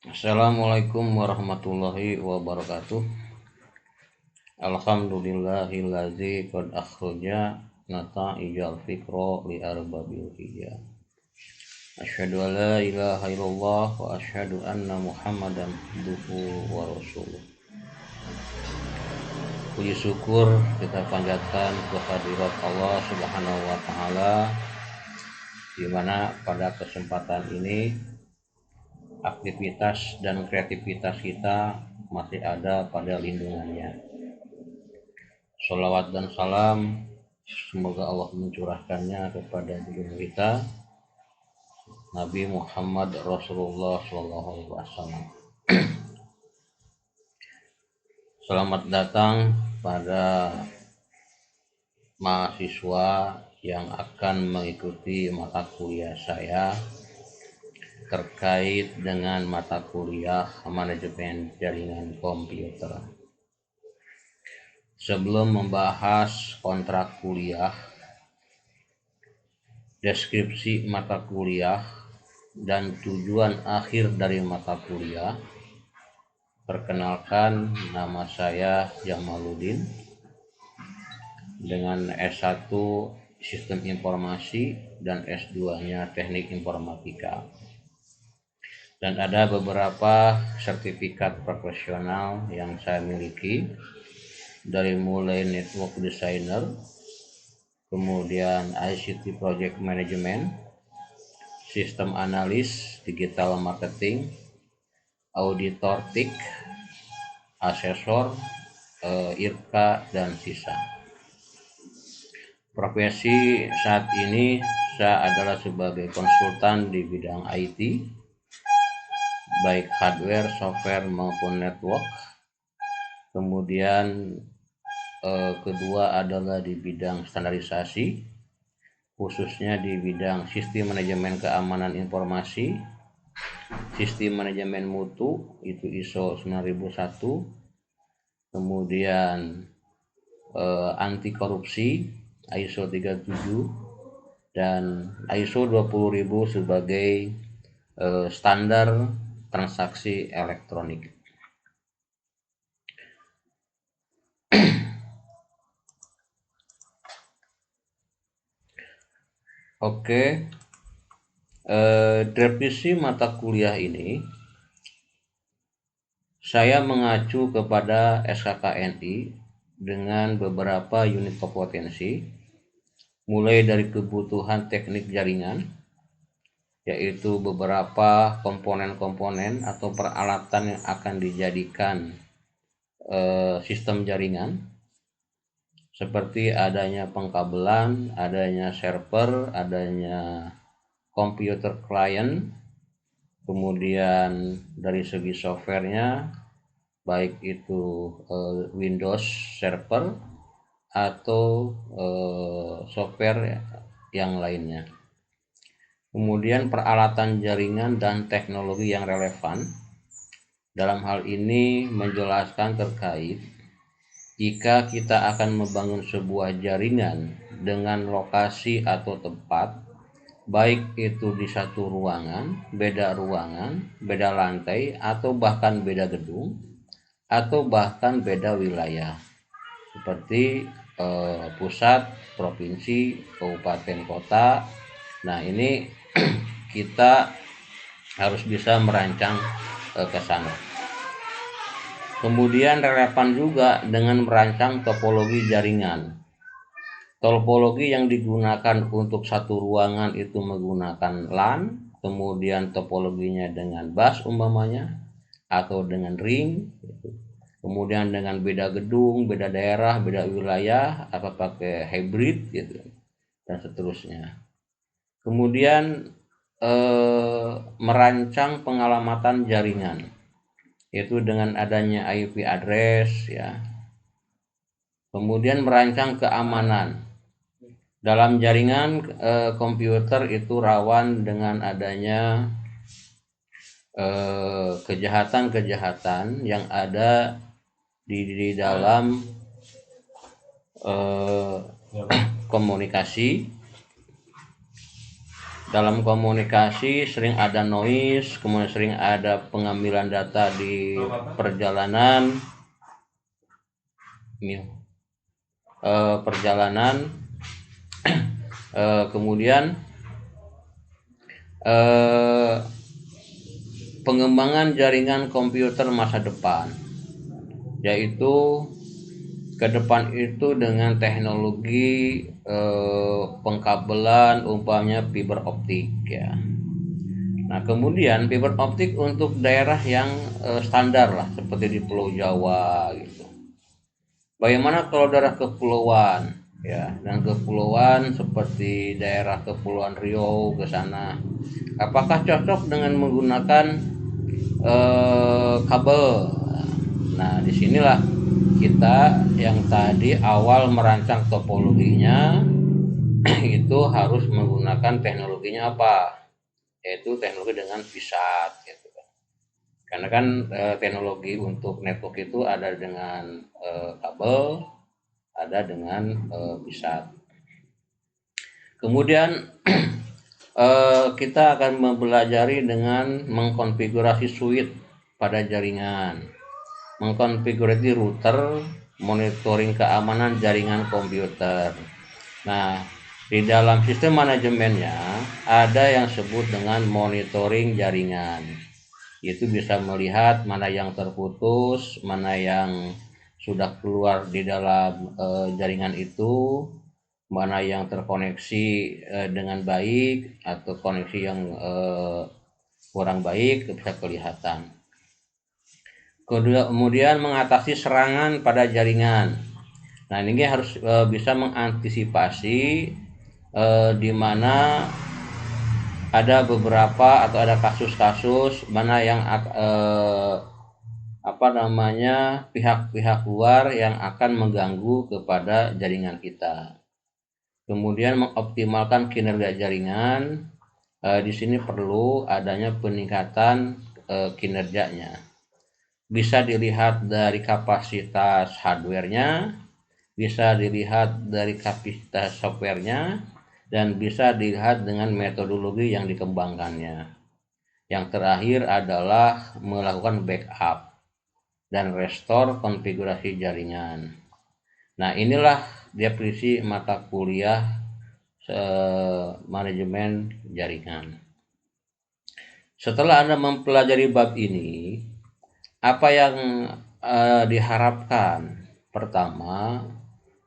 Assalamualaikum warahmatullahi wabarakatuh. Alhamdulillahillazi qad akhraja nata'ijal fikra li arbabil hijab. Asyhadu an la ilaha illallah wa asyhadu anna Muhammadan abduhu wa rasuluh. Puji syukur kita panjatkan kehadirat Allah Subhanahu wa taala di mana pada kesempatan ini aktivitas dan kreativitas kita masih ada pada lindungannya. Sholawat dan salam semoga Allah mencurahkannya kepada junjungan kita Nabi Muhammad Rasulullah SAW. Selamat datang pada mahasiswa yang akan mengikuti mata kuliah saya terkait dengan mata kuliah manajemen jaringan komputer. Sebelum membahas kontrak kuliah, deskripsi mata kuliah, dan tujuan akhir dari mata kuliah, perkenalkan nama saya Jamaluddin dengan S1 Sistem Informasi dan S2-nya Teknik Informatika. Dan ada beberapa sertifikat profesional yang saya miliki, dari mulai Network Designer, kemudian ICT Project Management, Sistem Analis, Digital Marketing, Auditor TIC, Asesor, IRKA, dan sisa. Profesi saat ini saya adalah sebagai konsultan di bidang IT, baik hardware, software maupun network. Kemudian kedua adalah di bidang standarisasi, khususnya di bidang sistem manajemen keamanan informasi, sistem manajemen mutu itu ISO 9001, kemudian anti korupsi ISO 37 dan ISO 20000 sebagai standar transaksi elektronik. Oke, deskripsi mata kuliah ini saya mengacu kepada SKKNI dengan beberapa unit kompetensi, mulai dari kebutuhan teknik jaringan, yaitu beberapa komponen-komponen atau peralatan yang akan dijadikan sistem jaringan, seperti adanya pengkabelan, adanya server, adanya komputer klien, kemudian dari segi softwarenya, baik itu Windows Server atau software yang lainnya. Kemudian peralatan jaringan dan teknologi yang relevan. Dalam hal ini menjelaskan terkait jika kita akan membangun sebuah jaringan dengan lokasi atau tempat, baik itu di satu ruangan, beda lantai, atau bahkan beda gedung, atau bahkan beda wilayah, seperti pusat, provinsi, kabupaten, kota. Nah, ini kita harus bisa merancang ke sana. Kemudian relevan juga dengan merancang topologi jaringan. Topologi yang digunakan untuk satu ruangan itu menggunakan LAN, kemudian topologinya dengan bus umpamanya, atau dengan ring, kemudian dengan beda gedung, beda daerah, beda wilayah, apa pakai hybrid gitu, dan seterusnya. Kemudian merancang pengalamatan jaringan, yaitu dengan adanya IP address, ya. Kemudian merancang keamanan. Dalam jaringan komputer itu rawan dengan adanya kejahatan-kejahatan yang ada di dalam komunikasi dalam komunikasi sering ada noise, kemudian sering ada pengambilan data di perjalanan, kemudian pengembangan jaringan komputer masa depan, yaitu ke depan itu dengan teknologi pengkabelan umpamanya fiber optik ya. Nah, kemudian fiber optik untuk daerah yang standar lah, seperti di Pulau Jawa gitu. Bagaimana kalau daerah kepulauan ya, dan kepulauan seperti daerah Kepulauan Riau ke sana, apakah cocok dengan menggunakan kabel? Nah, disinilah kita yang tadi awal merancang topologinya itu harus menggunakan teknologinya apa? Yaitu teknologi dengan VSAT gitu kan. Karena kan teknologi untuk network itu ada dengan kabel, ada dengan VSAT. Kemudian kita akan mempelajari dengan mengkonfigurasi switch pada jaringan, mengkonfigurasi router, monitoring keamanan jaringan komputer. Nah, di dalam sistem manajemennya ada yang disebut dengan monitoring jaringan. Itu bisa melihat mana yang terputus, mana yang sudah keluar di dalam jaringan itu, mana yang terkoneksi dengan baik atau koneksi yang kurang baik, bisa kelihatan. Kemudian mengatasi serangan pada jaringan. Nah, ini harus bisa mengantisipasi di mana ada beberapa atau ada kasus-kasus mana yang pihak-pihak luar yang akan mengganggu kepada jaringan kita. Kemudian mengoptimalkan kinerja jaringan. Di sini perlu adanya peningkatan kinerjanya. Bisa dilihat dari kapasitas hardware-nya, bisa dilihat dari kapasitas software-nya, dan bisa dilihat dengan metodologi yang dikembangkannya. Yang terakhir adalah melakukan backup dan restore konfigurasi jaringan. Nah, inilah definisi mata kuliah manajemen jaringan. Setelah Anda mempelajari bab ini, apa yang diharapkan? Pertama,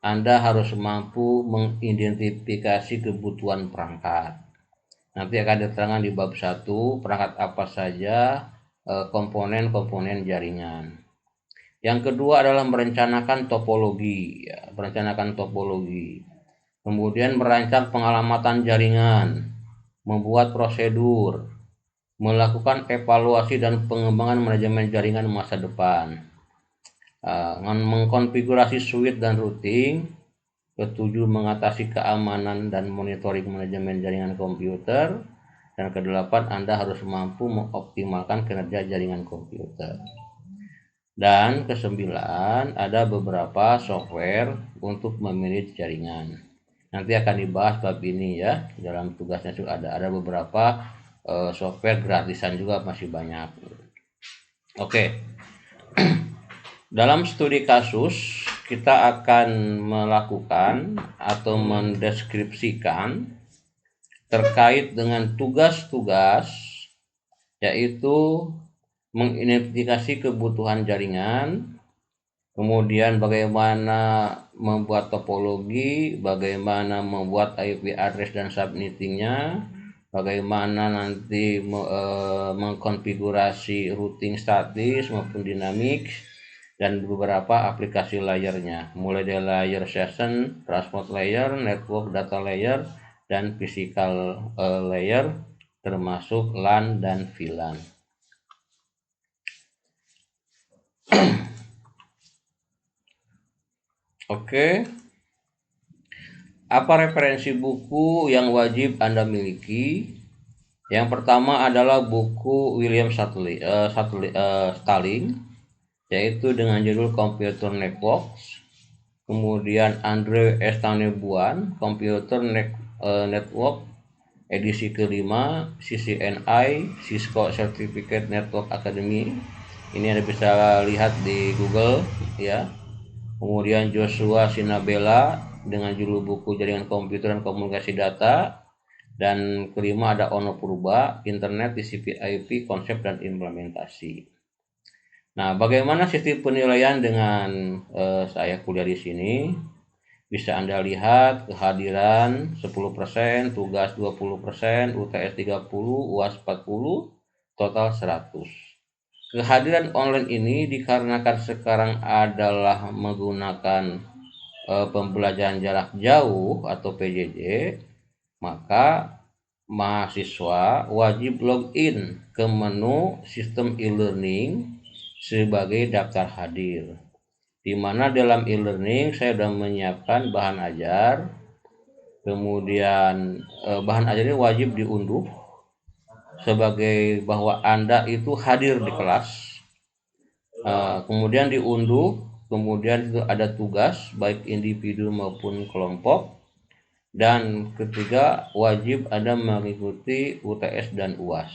Anda harus mampu mengidentifikasi kebutuhan perangkat. Nanti akan diterangkan di bab 1 perangkat apa saja, komponen-komponen jaringan. Yang kedua adalah merencanakan topologi, ya, Kemudian merancang pengalamatan jaringan, membuat prosedur, melakukan evaluasi dan pengembangan manajemen jaringan masa depan, mengkonfigurasi switch dan routing. Ketujuh, mengatasi keamanan dan monitoring manajemen jaringan komputer. Dan kedelapan, Anda harus mampu mengoptimalkan kinerja jaringan komputer. Dan kesembilan, ada beberapa software untuk memanage jaringan. Nanti akan dibahas bab ini ya. Dalam tugasnya juga ada beberapa software gratisan juga, masih banyak. Oke. Dalam studi kasus kita akan melakukan atau mendeskripsikan terkait dengan tugas-tugas, yaitu mengidentifikasi kebutuhan jaringan, kemudian bagaimana membuat topologi, bagaimana membuat IP address dan subnettingnya, bagaimana nanti mengkonfigurasi routing statis maupun dinamik, dan beberapa aplikasi layernya, mulai dari layer session, transport layer, network data layer, dan physical layer, termasuk LAN dan VLAN. Oke. Apa referensi buku yang wajib Anda miliki? Yang pertama adalah buku William Stalling, yaitu dengan judul Computer Networks. Kemudian Andre Estanebuan, Computer Network edisi kelima, CCNI Cisco Certificate Network Academy. Ini Anda bisa lihat di Google ya. Kemudian Joshua Sinabela dengan judul buku Jaringan Komputer dan Komunikasi Data. Dan kelima ada Ono Purba, Internet TCP/IP Konsep dan Implementasi. Nah, bagaimana sistem penilaian dengan saya kuliah di sini? Bisa Anda lihat kehadiran 10%, tugas 20%, UTS 30, UAS 40, total 100. Kehadiran online ini dikarenakan sekarang adalah menggunakan pembelajaran jarak jauh atau PJJ, maka mahasiswa wajib login ke menu sistem e-learning sebagai daftar hadir, di mana dalam e-learning saya sudah menyiapkan bahan ajar. Kemudian bahan ajar ini wajib diunduh sebagai bahwa Anda itu hadir di kelas. Kemudian diunduh, kemudian itu ada tugas baik individu maupun kelompok. Dan ketiga, wajib Anda mengikuti UTS dan UAS.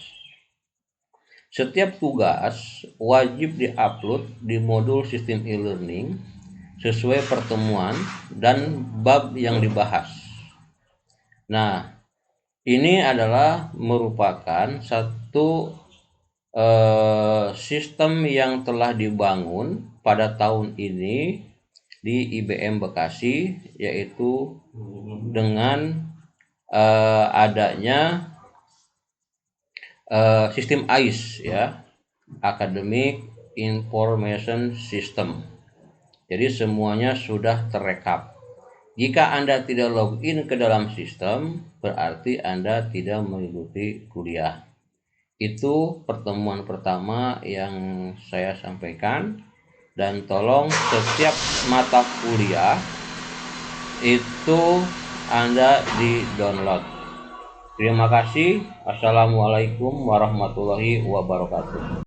Setiap tugas wajib diupload di modul sistem e-learning sesuai pertemuan dan bab yang dibahas. Nah, ini adalah merupakan satu sistem yang telah dibangun pada tahun ini di IBM Bekasi, yaitu dengan adanya sistem AIS ya, Academic Information System. Jadi semuanya sudah terekap. Jika Anda tidak login ke dalam sistem, berarti Anda tidak mengikuti kuliah. Itu pertemuan pertama yang saya sampaikan. Dan tolong setiap mata kuliah itu Anda di-download. Terima kasih. Assalamualaikum warahmatullahi wabarakatuh.